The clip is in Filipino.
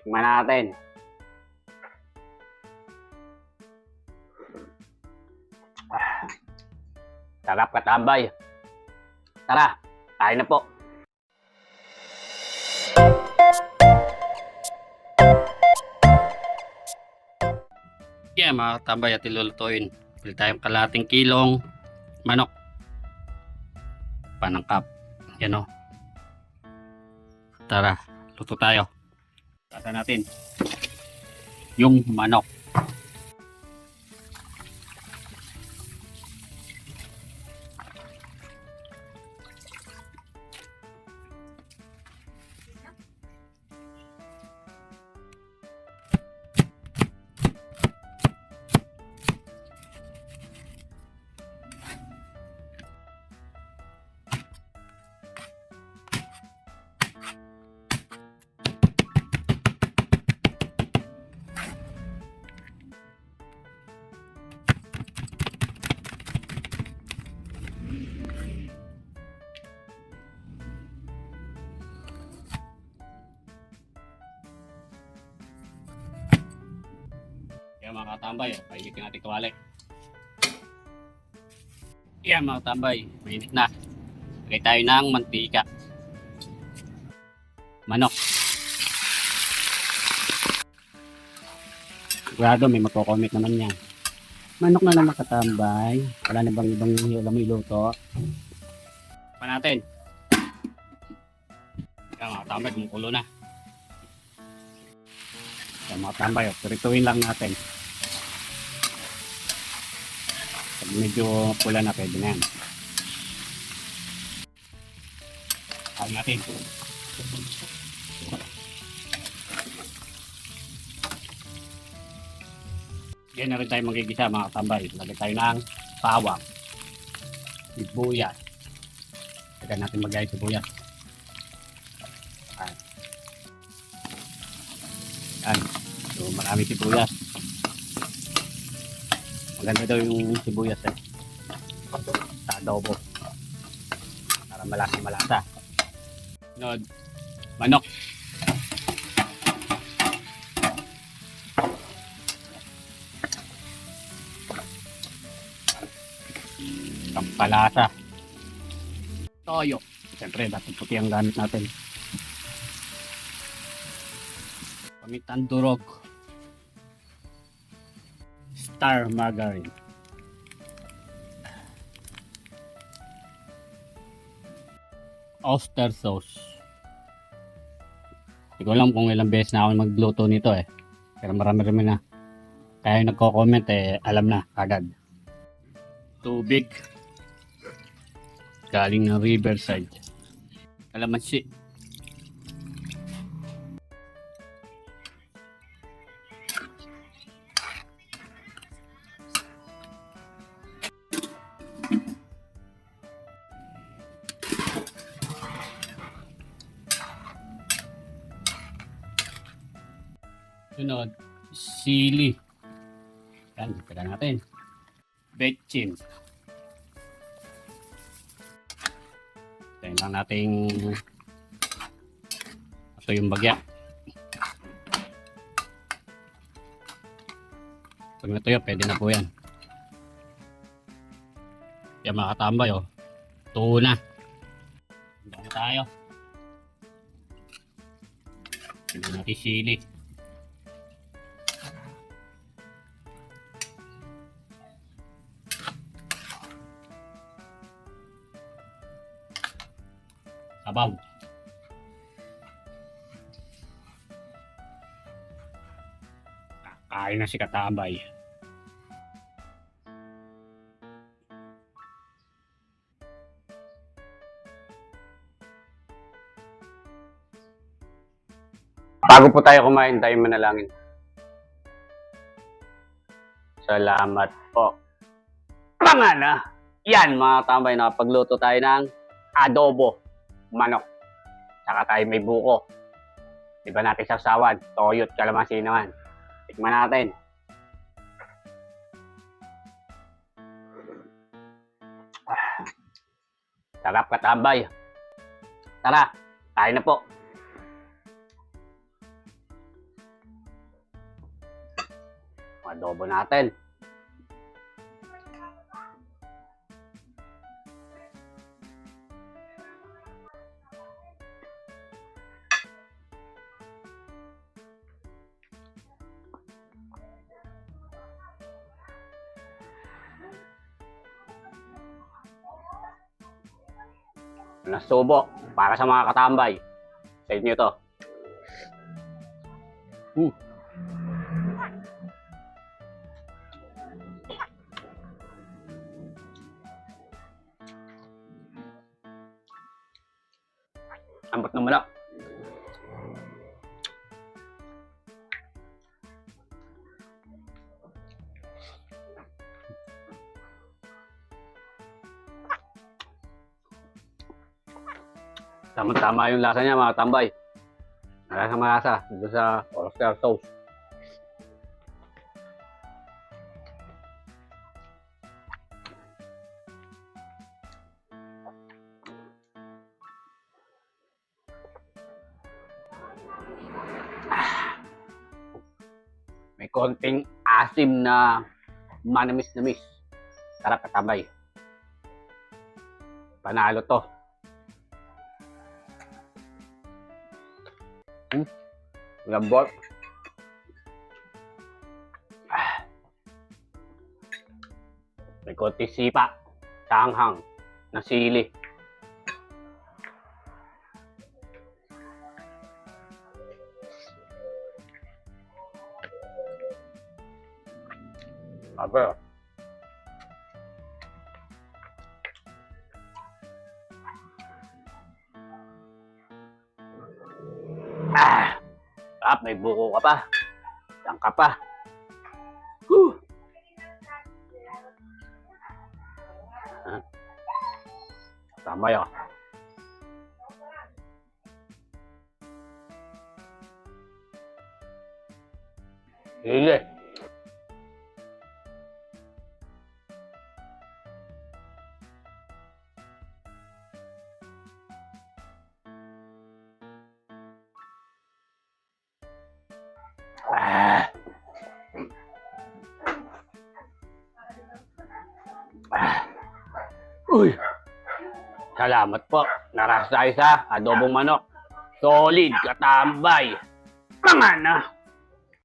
Tikman natin. Sarap katambay. Tara, kain na po. Yeah, mga katambay, at ilulutuin. Pili tayong kalating kilong manok. Panangkap. Yan o. Tara, luto tayo. Tata natin yung manok. Yan mga katambay, painitin natin kawali. Yan mga katambay, mainit na. Lagay tayo ng mantika. Manok. Sigurado may magko-comment naman yan. Manok na naman katambay. Wala na bang ibang alam mo iluto? Pa natin. Yan mga katambay, kumukulo na. Yan mga katambay, pirituin lang natin. Pag medyo pula na, pwede na yan. Kain natin. Yan na rin tayo magigisa mga katambay. Lagay tayo ng bawang, sibuyas. Lagyan natin magay sibuyas. Yan. So marami sibuyas. Maganda daw yung sibuyas eh. Sa adobo. Para malasa. Sunod, manok. Pampalasa. Toyo. Siyempre, dapat puti ang gamit natin. Pamitang durog. Star margarine. Oyster sauce. Hindi ko alam kung ilang beses na ako magluto nito eh. Pero marami na. Kaya yung nagko-comment eh, alam na agad. Tubig. Galing ng Riverside. Kalamansi. Sunod, sili. Yan, taga natin. Betchin. Tayo lang nating ito yung bagya. Pag natuyo, pwede na po yan. Yan mga katambay, oh. Tuna. Handa na tayo. Handa natin sili. Sabaw. Kakain na si katambay. Bago po tayo kumain, tayo manalangin. Salamat po. Tama na. Yan mga katambay, nakapagluto tayo ng adobo. Manok. Saka tayo may buko. Di ba natin sawsawan? Toyo at kalamansi naman. Tikman natin. Sarap katambay. Tara, kain na po. adobo natin. Nasubo para sa mga katambay. Sa inyo to. Ambot ng manok. Tama-tama yung lasa niya mga tambay. Malasa dito sa oyster sauce. May konting asim na manamis-namis. Sarap katambay. Panalo to. Lambot. May konting sipa. Tanghang na sili. Apa? May buko ka pa. Saan ka pa? Tama yun. Hili. Uy! Salamat po. Narasa tayo sa adobong manok. Solid katambay. Pangan na!